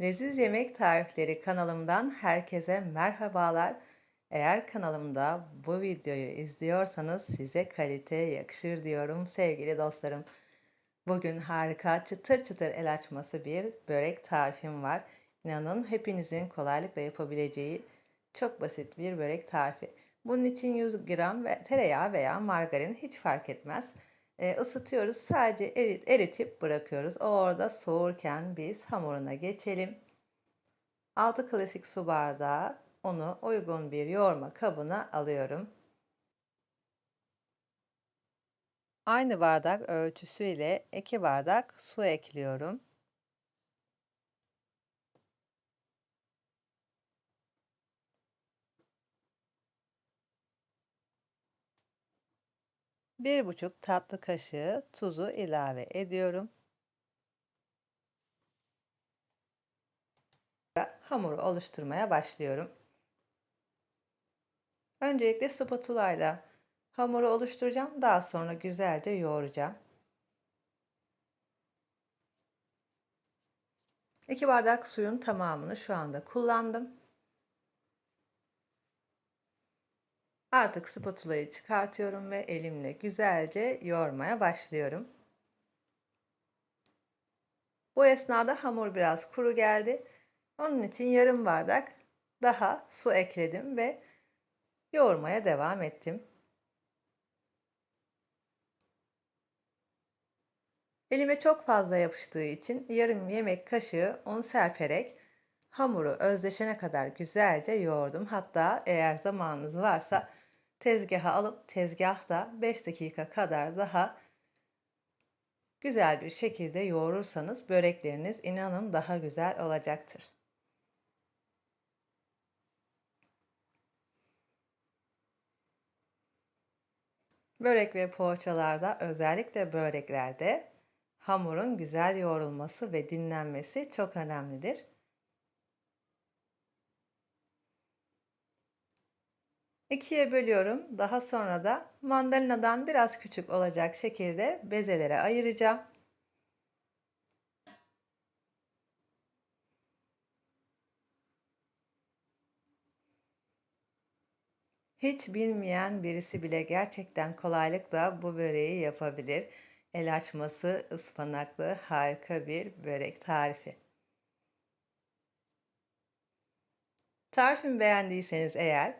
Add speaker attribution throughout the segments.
Speaker 1: Leziz Yemek Tarifleri kanalımdan herkese merhabalar. Eğer kanalımda bu videoyu izliyorsanız size kalite yakışır diyorum sevgili dostlarım. Bugün harika çıtır çıtır el açması bir börek tarifim var. İnanın hepinizin kolaylıkla yapabileceği çok basit bir börek tarifi. Bunun için 100 gram ve tereyağı veya margarin hiç fark etmez. Isıtıyoruz, sadece eritip bırakıyoruz. O orada soğurken biz hamuruna geçelim. 6 klasik su bardağı unu uygun bir yoğurma kabına alıyorum. Aynı bardak ölçüsüyle 2 bardak su ekliyorum. Bir buçuk tatlı kaşığı tuzu ilave ediyorum. Hamuru oluşturmaya başlıyorum. Öncelikle spatula ile hamuru oluşturacağım. Daha sonra güzelce yoğuracağım. 2 bardak suyun tamamını şu anda kullandım. Artık spatulayı çıkartıyorum ve elimle güzelce yoğurmaya başlıyorum. Bu esnada hamur biraz kuru geldi. Onun için yarım bardak daha su ekledim ve yoğurmaya devam ettim. Elime çok fazla yapıştığı için yarım yemek kaşığı un serperek hamuru özleşene kadar güzelce yoğurdum. Hatta eğer zamanınız varsa tezgaha alıp tezgahta 5 dakika kadar daha güzel bir şekilde yoğurursanız börekleriniz inanın daha güzel olacaktır. Börek ve poğaçalarda, özellikle böreklerde hamurun güzel yoğrulması ve dinlenmesi çok önemlidir. İkiye bölüyorum. Daha sonra da mandalinadan biraz küçük olacak şekilde bezelere ayıracağım. Hiç bilmeyen birisi bile gerçekten kolaylıkla bu böreği yapabilir. El açması ıspanaklı harika bir börek tarifi. Tarifimi beğendiyseniz eğer,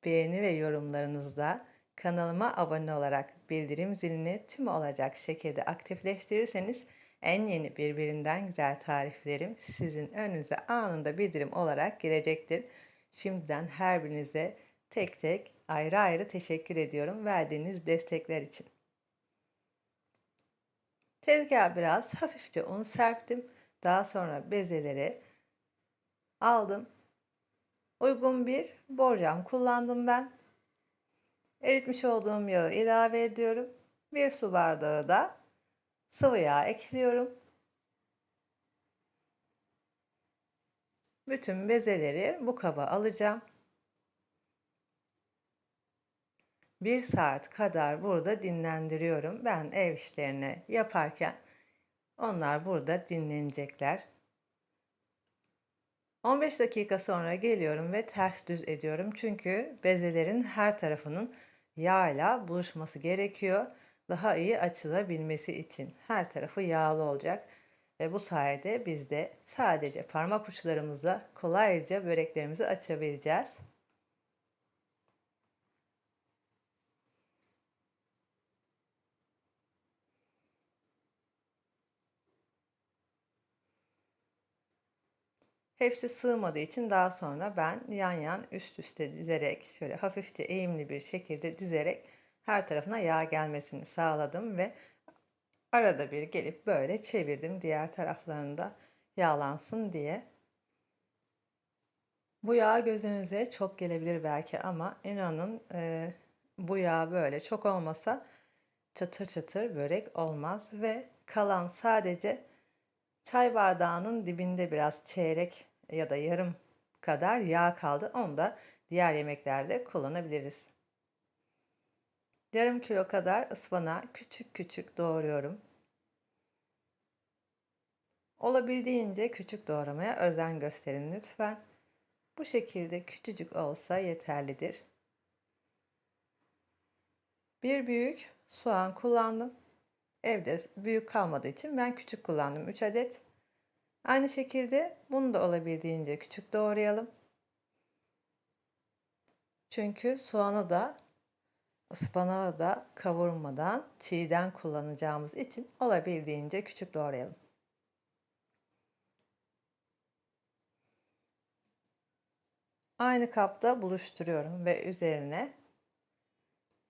Speaker 1: beğeni ve yorumlarınızda kanalıma abone olarak bildirim zilini tüm olacak şekilde aktifleştirirseniz en yeni birbirinden güzel tariflerim sizin önünüze anında bildirim olarak gelecektir. Şimdiden her birinize tek tek ayrı ayrı teşekkür ediyorum verdiğiniz destekler için. Tezgaha biraz hafifçe un serptim. Daha sonra bezeleri aldım. Uygun bir borcam kullandım ben. Eritmiş olduğum yağı ilave ediyorum. Bir su bardağı da sıvı yağ ekliyorum. Bütün bezeleri bu kaba alacağım. 1 saat kadar burada dinlendiriyorum. Ben ev işlerini yaparken onlar burada dinlenecekler. 15 dakika sonra geliyorum ve ters düz ediyorum. Çünkü bezelerin her tarafının yağla buluşması gerekiyor. Daha iyi açılabilmesi için her tarafı yağlı olacak. Ve bu sayede biz de sadece parmak uçlarımızla kolayca böreklerimizi açabileceğiz. Hepsi sığmadığı için daha sonra ben yan yan üst üste dizerek, şöyle hafifçe eğimli bir şekilde dizerek her tarafına yağ gelmesini sağladım ve arada bir gelip böyle çevirdim diğer taraflarında yağlansın diye. Bu yağ gözünüze çok gelebilir belki ama inanın bu yağ böyle çok olmasa çatır çatır börek olmaz ve kalan sadece çay bardağının dibinde biraz çeyrek ya da yarım kadar yağ kaldı. Onu da diğer yemeklerde kullanabiliriz. Yarım kilo kadar ıspanağı küçük küçük doğruyorum. Olabildiğince küçük doğramaya özen gösterin lütfen. Bu şekilde küçücük olsa yeterlidir. Bir büyük soğan kullandım. Evde büyük kalmadığı için ben küçük kullandım, 3 adet. Aynı şekilde bunu da olabildiğince küçük doğrayalım. Çünkü soğanı da ıspanağı da kavurmadan çiğden kullanacağımız için olabildiğince küçük doğrayalım. Aynı kapta buluşturuyorum ve üzerine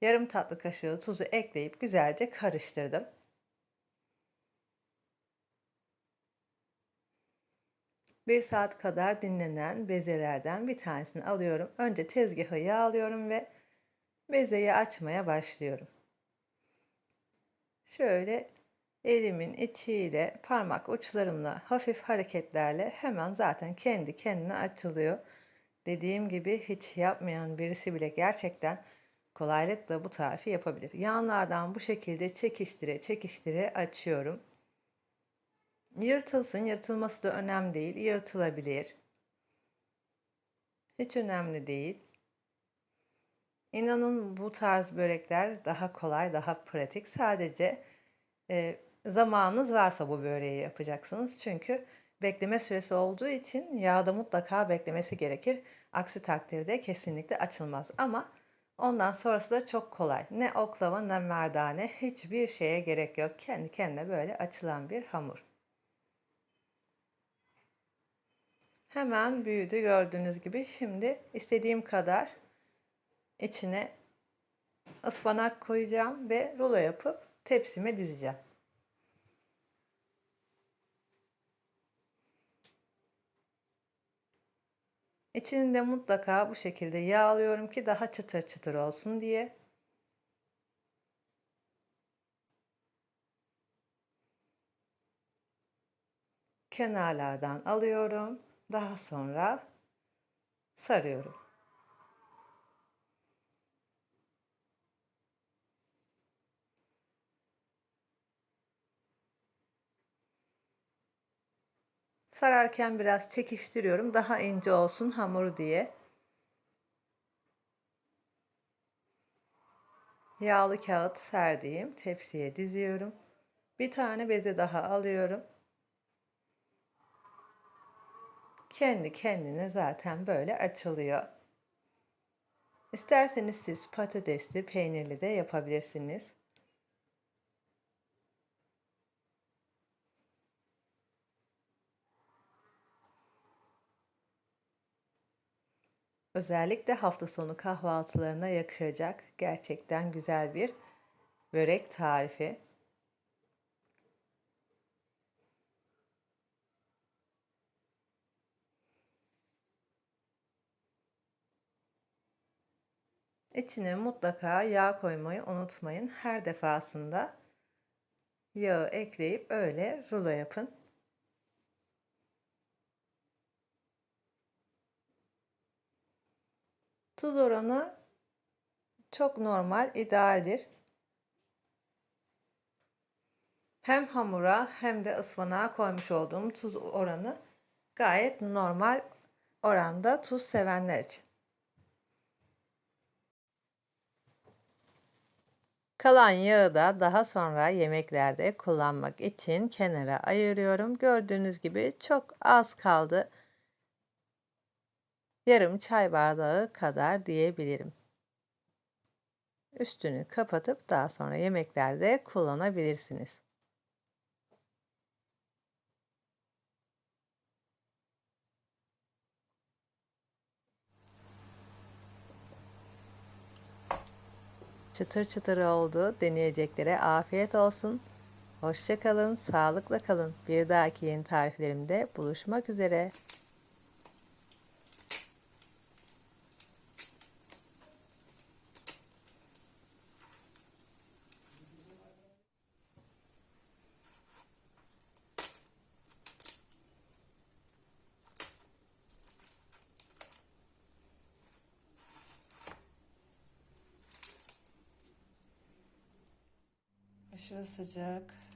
Speaker 1: yarım tatlı kaşığı tuzu ekleyip güzelce karıştırdım. Bir saat kadar dinlenen bezelerden bir tanesini alıyorum. Önce tezgahı yağlıyorum ve bezeyi açmaya başlıyorum. Şöyle elimin içiyle parmak uçlarımla hafif hareketlerle hemen zaten kendi kendine açılıyor. Dediğim gibi hiç yapmayan birisi bile gerçekten kolaylıkla bu tarifi yapabilir. Yanlardan bu şekilde çekiştire çekiştire açıyorum. Yırtılsın, yırtılması da önemli değil. Yırtılabilir. Hiç önemli değil. İnanın bu tarz börekler daha kolay, daha pratik. Sadece zamanınız varsa bu böreği yapacaksınız. Çünkü bekleme süresi olduğu için yağda mutlaka beklemesi gerekir. Aksi takdirde kesinlikle açılmaz. Ama ondan sonrası da çok kolay. Ne oklava ne merdane, hiçbir şeye gerek yok. Kendi kendine böyle açılan bir hamur. Hemen büyüdü gördüğünüz gibi. Şimdi istediğim kadar içine ıspanak koyacağım ve rulo yapıp tepsime dizeceğim. İçini de mutlaka bu şekilde yağlıyorum ki daha çıtır çıtır olsun diye. Kenarlardan alıyorum. Daha sonra sarıyorum. Sararken biraz çekiştiriyorum. Daha ince olsun hamur diye. Yağlı kağıt serdiğim tepsiye diziyorum. Bir tane beze daha alıyorum. Kendi kendine zaten böyle açılıyor. İsterseniz siz patatesli, peynirli de yapabilirsiniz. Özellikle hafta sonu kahvaltılarına yakışacak gerçekten güzel bir börek tarifi. İçine mutlaka yağ koymayı unutmayın. Her defasında yağı ekleyip öyle rulo yapın. Tuz oranı çok normal, idealdir. Hem hamura hem de ıspanağa koymuş olduğum tuz oranı gayet normal oranda tuz sevenler için. Kalan yağı da daha sonra yemeklerde kullanmak için kenara ayırıyorum. Gördüğünüz gibi çok az kaldı. Yarım çay bardağı kadar diyebilirim. Üstünü kapatıp daha sonra yemeklerde kullanabilirsiniz. Çıtır çıtır oldu. Deneyeceklere afiyet olsun. Hoşça kalın, sağlıkla kalın. Bir dahaki yeni tariflerimde buluşmak üzere. Aşırı sıcak.